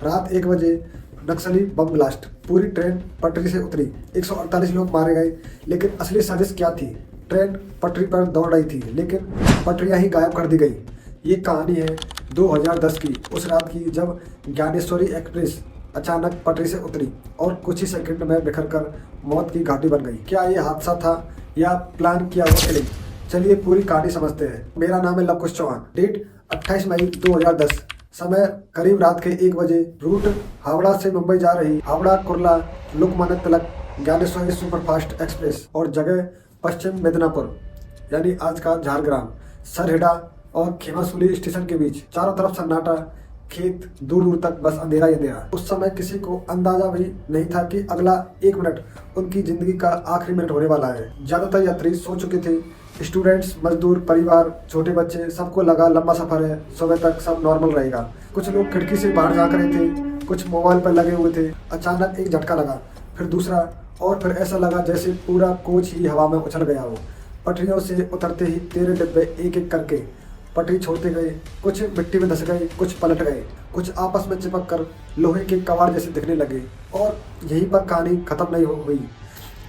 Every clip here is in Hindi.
रात 1 बजे नक्सली बम ब्लास्ट, पूरी ट्रेन पटरी से उतरी, 148 लोग मारे गए। लेकिन असली साजिश क्या थी? ट्रेन पटरी पर दौड़ रही थी लेकिन पटरियां ही गायब कर दी गई। ये कहानी है 2010 की, उस रात की जब ज्ञानेश्वरी एक्सप्रेस अचानक पटरी से उतरी और कुछ ही सेकंड में बिखरकर मौत की घाटी बन गई। क्या ये हादसा था या प्लान किया हुआ किलिंग? चलिए पूरी कहानी समझते हैं। मेरा नाम है लवकुश चौहान। डेट 28 मई 2010, समय करीब रात के 1 बजे। रूट हावड़ा से मुंबई जा रही हावड़ा कुर्ला लोकमान्य तिलक ज्ञानेश्वरी सुपरफास्ट एक्सप्रेस और जगह पश्चिम मिदनापुर यानी आज का झारग्राम, सरहेड़ा और खेमासूली स्टेशन के बीच। चारों तरफ सन्नाटा, खेत, दूर दूर तक बस अंधेरा ही अंधेरा। उस समय किसी को अंदाजा भी नहीं था कि अगला 1 मिनट उनकी जिंदगी का आखिरी मिनट होने वाला है। ज्यादातर यात्री सो चुके थे। स्टूडेंट्स, मजदूर, परिवार, छोटे बच्चे, सबको लगा लंबा सफर है, सुबह तक सब नॉर्मल रहेगा। कुछ लोग खिड़की से बाहर झांक रहे थे, कुछ मोबाइल पर लगे हुए थे। अचानक एक झटका लगा, फिर दूसरा, और फिर ऐसा लगा जैसे पूरा कोच ही हवा में उछल गया हो। पटरियों से उतरते ही 13 डिब्बे एक एक करके पटरी छोड़ते गए। कुछ मिट्टी में धस गए, कुछ पलट गए, कुछ आपस में चिपक कर लोहे के कबाड़ जैसे दिखने लगे। और यहीं पर कहानी खत्म नहीं हुई,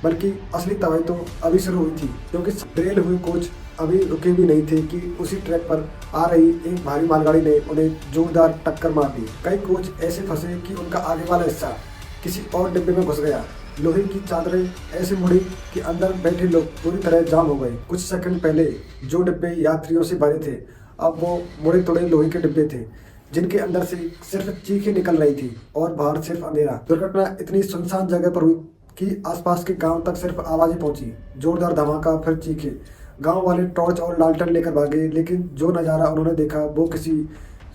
बल्कि असली तबाही तो अभी शुरू हुई थी, क्योंकि रेल हुए कोच अभी रुके भी नहीं थे कि उसी ट्रैक पर आ रही एक भारी मालगाड़ी ने उन्हें जोरदार टक्कर मार दी। कई कोच ऐसे फंसे कि उनका आगे वाला हिस्सा किसी और डिब्बे में घुस गया। लोहे की चादरें ऐसे मुड़ी कि अंदर बैठे लोग पूरी तरह जाम हो गए। कुछ सेकंड पहले जो डिब्बे यात्रियों से भरे थे, अब वो मुड़े तोड़े लोहे के डिब्बे थे, जिनके अंदर से सिर्फ चीखें निकल रही थी और बाहर सिर्फ अंधेरा। दुर्घटना इतनी सुनसान जगह पर हुई कि आसपास के गांव तक सिर्फ आवाजें पहुंची। जोरदार धमाका, फिर चीखें। गांव वाले टॉर्च और लालटेन लेकर भागे, लेकिन जो नज़ारा उन्होंने देखा वो किसी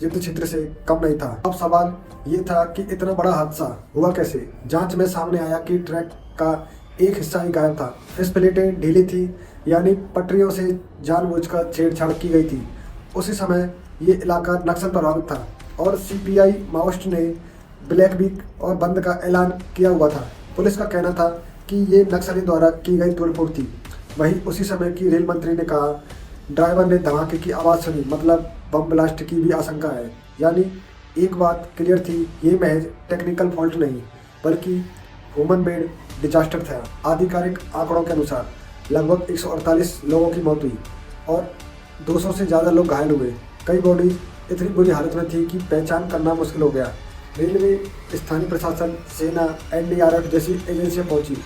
युद्ध क्षेत्र से कम नहीं था। अब सवाल ये था कि इतना बड़ा हादसा हुआ कैसे? जांच में सामने आया कि ट्रैक का एक हिस्सा ही गायब था। फेस प्लेटें ढीली थी, यानी पटरियों से जानबूझकर छेड़छाड़ की गई थी। उसी समय ये इलाका नक्सल प्रभावित था और सीपीआई माओइस्ट ने ब्लैक वीक और बंद का ऐलान किया हुआ था। पुलिस का कहना था कि ये नक्सली द्वारा की गई तोड़फोड़ थी। वहीं उसी समय की रेल मंत्री ने कहा, ड्राइवर ने धमाके की आवाज़ सुनी, मतलब बम ब्लास्ट की भी आशंका है। यानी एक बात क्लियर थी, ये महज टेक्निकल फॉल्ट नहीं बल्कि ह्यूमन मेड डिजास्टर था। आधिकारिक आंकड़ों के अनुसार लगभग 148 लोगों की मौत हुई और 200 से ज़्यादा लोग घायल हुए। कई बॉडी इतनी बुरी हालत में थी कि पहचान करना मुश्किल हो गया। रेलवे, स्थानीय प्रशासन, सेना, एनडीआरएफ जैसी एजेंसियां पहुंची।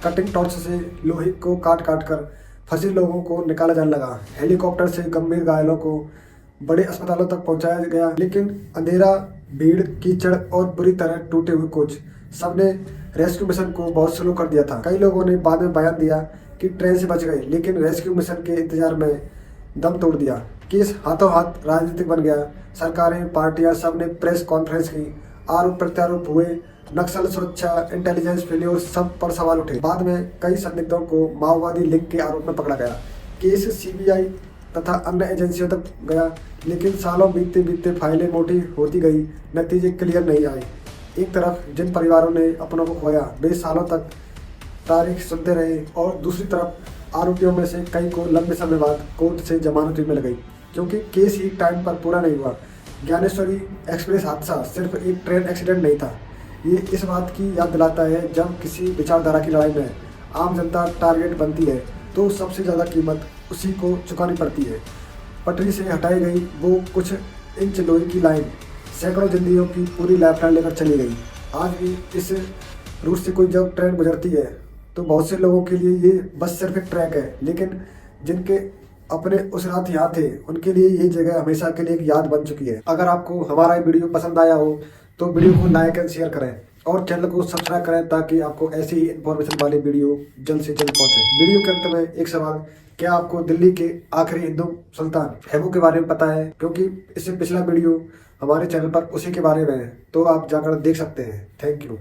कटिंग टॉर्च से लोहे को काट काट कर फंसे लोगों को निकाला जाने लगा। हेलीकॉप्टर से गंभीर घायलों को बड़े अस्पतालों तक पहुंचाया गया। लेकिन अंधेरा, भीड़, कीचड़ और बुरी तरह टूटे हुए कोच, सबने रेस्क्यू मिशन को बहुत स्लो कर दिया था। कई लोगों ने बाद में बयान दिया कि ट्रेन से बच गए, लेकिन रेस्क्यू मिशन के इंतजार में दम तोड़ दिया। केस हाथों हाथ राजनीतिक बन गया। सरकारें, पार्टियां, सब ने प्रेस कॉन्फ्रेंस की, आरोप प्रत्यारोप हुए। नक्सल सुरक्षा, इंटेलिजेंस फेल्योर, सब पर सवाल उठे। बाद में कई संदिग्धों को माओवादी लिंक के आरोप में पकड़ा गया। केस सीबीआई तथा अन्य एजेंसियों तक गया, लेकिन सालों बीतते बीतते फाइलें मोटी होती गई, नतीजे क्लियर नहीं आए। एक तरफ जिन परिवारों ने अपनों को खोया वे सालों तक तारीख सुनते रहे, और दूसरी तरफ आरोपियों में से कई को लंबे समय बाद कोर्ट से जमानत भी मिल गई, क्योंकि केस ही टाइम पर पूरा नहीं हुआ। ज्ञानेश्वरी एक्सप्रेस हादसा सिर्फ एक ट्रेन एक्सीडेंट नहीं था, ये इस बात की याद दिलाता है जब किसी विचारधारा की लड़ाई में आम जनता टारगेट बनती है तो सबसे ज़्यादा कीमत उसी को चुकानी पड़ती है। पटरी से हटाई गई वो कुछ इंच लोहे की लाइन सैकड़ों जिंदगियों की पूरी लाइफलाइन लेकर चली गई। आज भी इस रूट से कोई जब ट्रेन गुजरती है तो बहुत से लोगों के लिए ये बस सिर्फ एक ट्रैक है, लेकिन जिनके अपने उस रात यहाँ थे उनके लिए ये जगह हमेशा के लिए एक याद बन चुकी है। अगर आपको हमारा ये वीडियो पसंद आया हो तो वीडियो को लाइक एंड शेयर करें और चैनल को सब्सक्राइब करें, ताकि आपको ऐसी ही इन्फॉर्मेशन वाली वीडियो जल्द से जल्द पहुंचे। वीडियो के अंत में एक सवाल, क्या आपको दिल्ली के आखिरी हिंदू सुल्तान हैबू के बारे में पता है? क्योंकि इससे पिछला वीडियो हमारे चैनल पर उसी के बारे में है, तो आप जाकर देख सकते हैं। Thank you.